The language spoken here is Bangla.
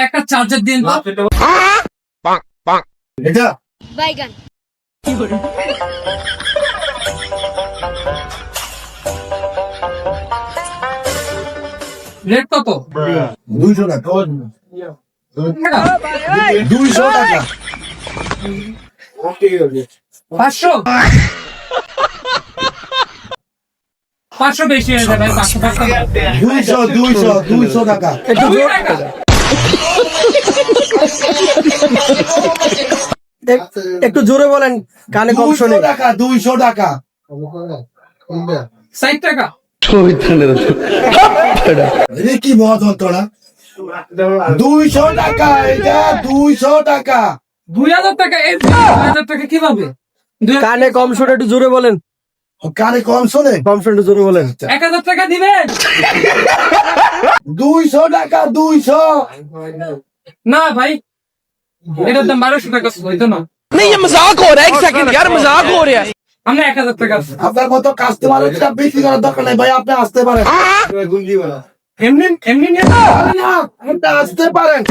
একটা চার্জার দিন তো। এটা বাইগান রেট কত? 200 টাকা। 200 টাকা। 500 500 বেশি হয়ে যাবে ভাই, 500 200 টাকা। একটু জোরে বলেন, কানে কম 200 শোনে। টাকা, 200 টাকা। 60 টাকা। এটা কি মত তোরা? 200 টাকা, এটা 200 টাকা। 2000 টাকা। এই 2000 টাকা কিভাবে? কানে কম শোনে, একটু জোরে বলেন। কানে কম শোনে? কম শোনে, একটু জোরে বলেন। 1000 টাকা দিবেন? 200 টাকা, 200। না ভাই, এটার দাম 1200 টাকা হইতো না। नहीं ये मजाक हो रहा है, एक सेकंड यार, मजाक हो रहा है। আমরা 1000 টাকা আছে। আপনার মতো কাস্টমার বিক্রি করার দরকার নাই ভাই, আপনি আসতে পারেন। এমনি এমনি নিয়ে না, আপনি আসতে পারেন।